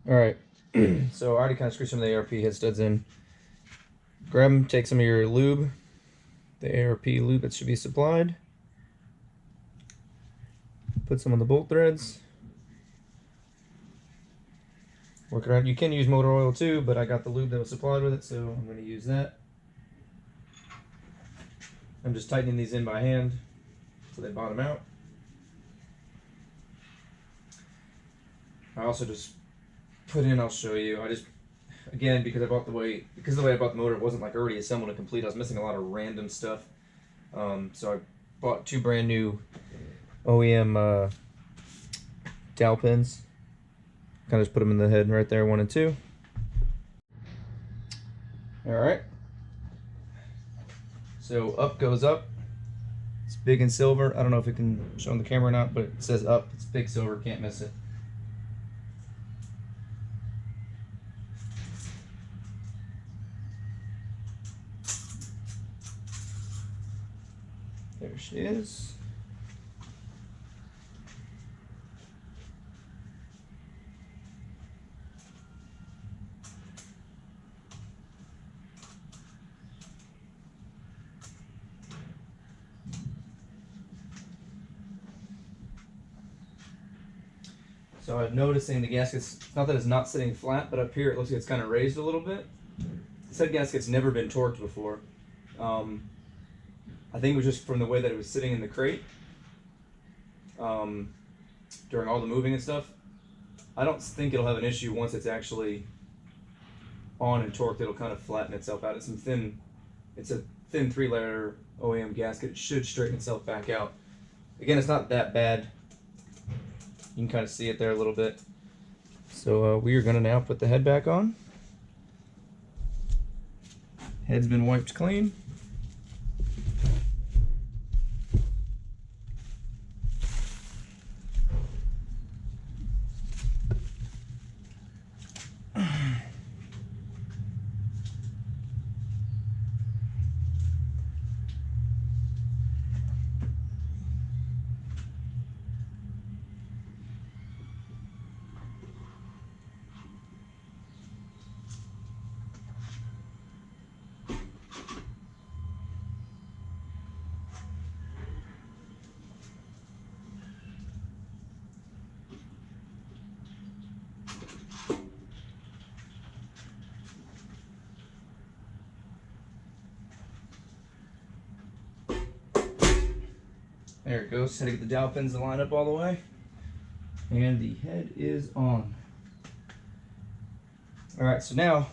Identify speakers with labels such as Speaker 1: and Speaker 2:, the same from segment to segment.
Speaker 1: Alright, so I already kind of screwed some of the ARP head studs in. Grab them, take some of your lube, the ARP lube that should be supplied. Put some on the bolt threads. Work around. You can use motor oil too, but I got the lube that was supplied with it, so I'm going to use that. I'm just tightening these in by hand so they bottom out. I also just put in, I'll show you, I just, again, because of the way I bought the motor, it wasn't like already assembled and complete. I was missing a lot of random stuff. So I bought 2 brand new OEM dowel pins. Kind of just put them in the head right there, 1 and 2. Alright. So up goes up. It's big and silver. I don't know if it can show on the camera or not, but it says up. It's big silver, can't miss it. There she is. So I'm noticing the gaskets, not that it's not sitting flat, but up here it looks like it's kind of raised a little bit. This head gasket's never been torqued before. I think it was just from the way that it was sitting in the crate during all the moving and stuff. I don't think it'll have an issue once it's actually on and torqued. It'll kind of flatten itself out. It's a thin 3-layer OEM gasket. It should straighten itself back out. Again, it's not that bad. You can kind of see it there a little bit. So we are going to now put the head back on. Head's been wiped clean. There it goes. Had to get the dowel pins to line up all the way. And the head is on. Alright, so now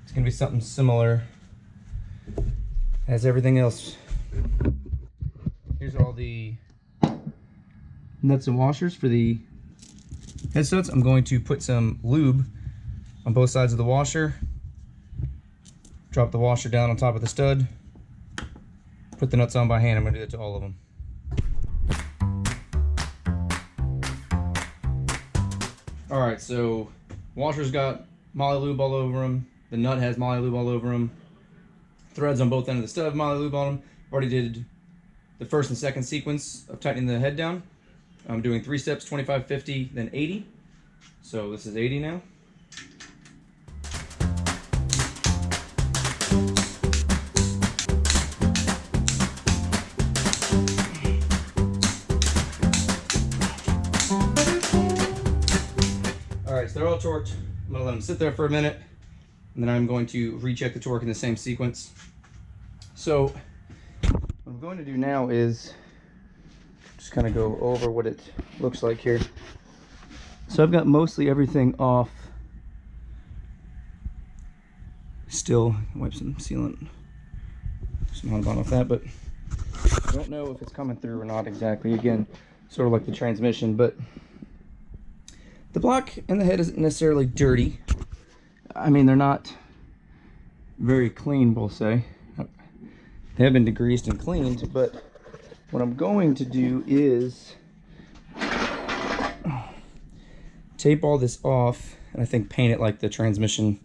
Speaker 1: it's going to be something similar as everything else. Here's all the nuts and washers for the head studs. I'm going to put some lube on both sides of the washer. Drop the washer down on top of the stud. Put the nuts on by hand. I'm going to do that to all of them. Alright, so washer's got moly lube all over them. The nut has moly lube all over them. Threads on both ends of the stud have moly lube on them. Already did the first and second sequence of tightening the head down. I'm doing 3 steps, 25, 50, then 80. So this is 80 now. Alright, so they're all torqued. I'm going to let them sit there for a minute, and then I'm going to recheck the torque in the same sequence. So what I'm going to do now is just kind of go over what it looks like here. So I've got mostly everything off. Still wipe some sealant, some Hot Bond off that, but I don't know if it's coming through or not exactly. Again, sort of like the transmission, but the block and the head isn't necessarily dirty. I mean, they're not very clean, we'll say. They have been degreased and cleaned, but what I'm going to do is tape all this off, and I think paint it like the transmission.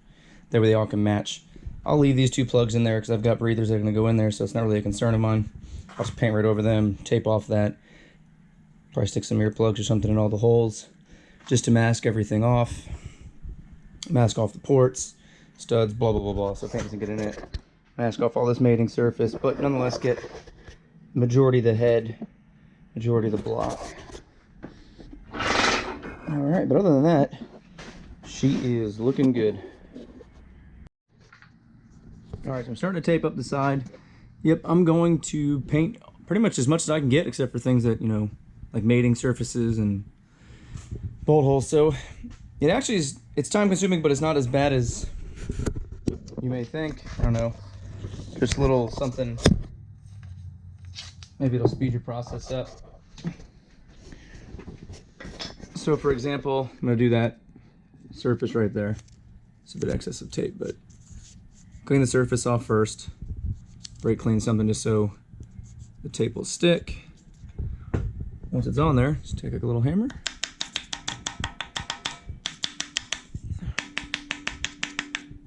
Speaker 1: That way they all can match. I'll leave these 2 plugs in there because I've got breathers that are going to go in there, so it's not really a concern of mine. I'll just paint right over them, tape off that. Probably stick some earplugs or something in all the holes. just to mask everything off, mask off the ports, studs, blah blah blah blah, so paint doesn't get in it. Mask off all this mating surface, but nonetheless get majority of the head, majority of the block. All right, but other than that, she is looking good. All right, so I'm starting to tape up the side. Yep, I'm going to paint pretty much as much as I can get, except for things that, you know, like mating surfaces and bolt holes. So it actually is, it's time consuming, but it's not as bad as you may think. I don't know, just a little something. Maybe it'll speed your process up. So for example, I'm gonna do that surface right there. It's a bit excess of tape, but clean the surface off first. Brake clean something just so the tape will stick. Once it's on there, just take a little hammer.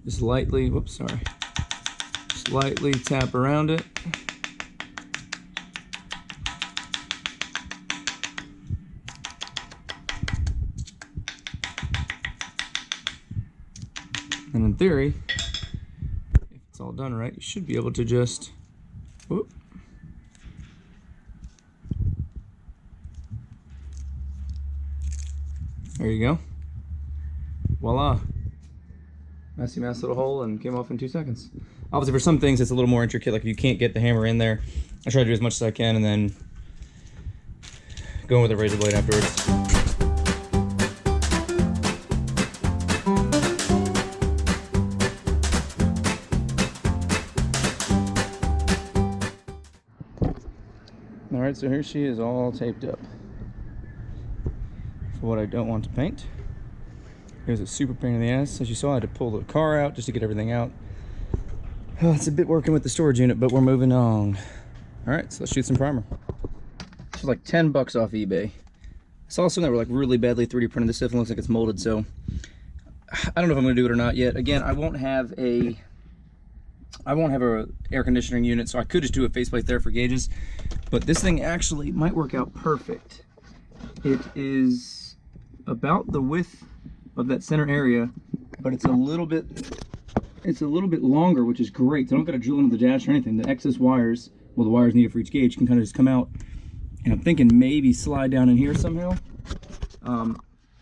Speaker 1: Just lightly, whoops, sorry. Just lightly tap around it. And in theory, if it's all done right, you should be able to just, whoop. There you go. Voila. Messy little hole, and came off in 2 seconds. Obviously for some things it's a little more intricate, like if you can't get the hammer in there, I try to do as much as I can and then go in with a razor blade afterwards. Alright, so here she is all taped up for what I don't want to paint. It was a super pain in the ass. As you saw, I had to pull the car out just to get everything out. Oh, it's a bit working with the storage unit, but we're moving on. Alright, so let's shoot some primer. This was like 10 bucks off eBay. I saw some that were like really badly 3D printed. This definitely looks like it's molded, so I don't know if I'm gonna do it or not yet. Again, I won't have a air conditioning unit, so I could just do a faceplate there for gauges, but this thing actually might work out perfect. It is about the width of that center area, but it's a little bit longer, which is great. So I don't got to drill into the dash or anything. The excess wires, well, the wires needed for each gauge, can kind of just come out, and I'm thinking maybe slide down in here somehow.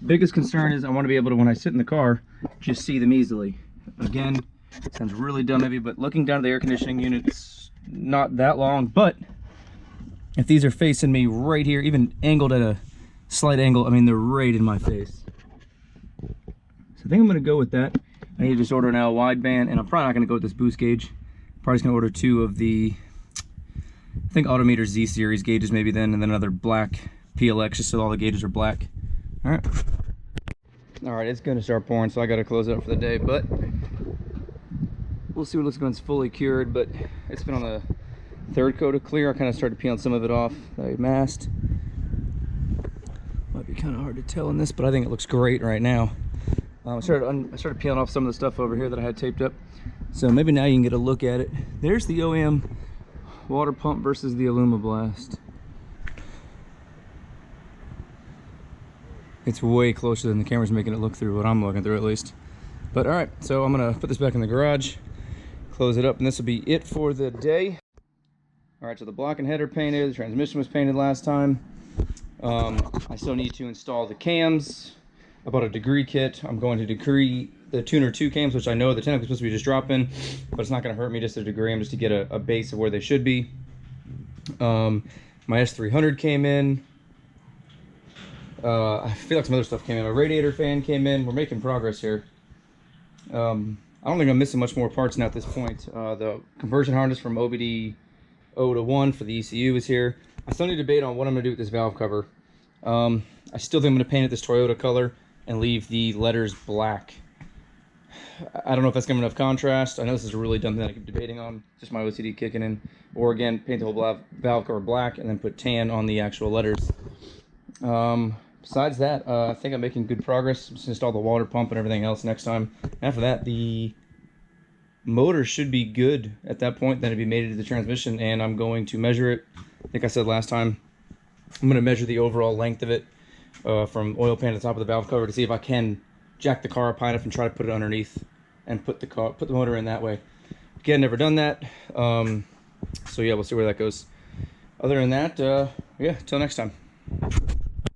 Speaker 1: Biggest concern is I want to be able to, when I sit in the car, just see them easily. Again, sounds really dumb maybe, but looking down at the air conditioning unit, it's not that long, but if these are facing me right here, even angled at a slight angle, I mean, they're right in my face. So I think I'm going to go with that. I need to just order now a wideband, and I'm probably not going to go with this boost gauge. Probably just going to order 2 of the, I think, Autometer Z series gauges maybe then, and then another black PLX just so all the gauges are black. Alright. Alright, it's going to start pouring, so I got to close it up for the day, but we'll see what it looks like when it's fully cured. But it's been on the 3rd coat of clear. I kind of started peeling some of it off that I masked. Might be kind of hard to tell in this, but I think it looks great right now. I started peeling off some of the stuff over here that I had taped up, so maybe now you can get a look at it. There's the OEM water pump versus the alumiblast. It's way closer than the camera's making it look through, what I'm looking through at least. But all right, so I'm gonna put this back in the garage, close it up, and this will be it for the day. All right, so the block and header painted, the transmission was painted last time. I still need to install the cams. I bought a degree kit. I'm going to degree the tuner 2 cams, which I know they're technically supposed to be just drop-in, but it's not going to hurt me just to degree them, just to get a base of where they should be. My S300 came in. I feel like some other stuff came in. My radiator fan came in. We're making progress here. I don't think I'm missing much more parts now at this point. The conversion harness from OBD 0 to 1 for the ECU is here. I still need to debate on what I'm going to do with this valve cover. I still think I'm going to paint it this Toyota color and leave the letters black. I don't know if that's going to have enough contrast. I know this is a really dumb thing I keep debating on. Just my OCD kicking in. Or again, paint the whole valve cover black and then put tan on the actual letters. Besides that, I think I'm making good progress. I'm just going to install the water pump and everything else next time. After that, the motor should be good at that point. Then it'll be mated to the transmission, and I'm going to measure it. I think I said last time, I'm going to measure the overall length of it from oil pan to the top of the valve cover to see if I can jack the car up high enough and try to put it underneath and put the motor in that way. Again, never done that. So yeah, we'll see where that goes. Other than that, yeah, till next time.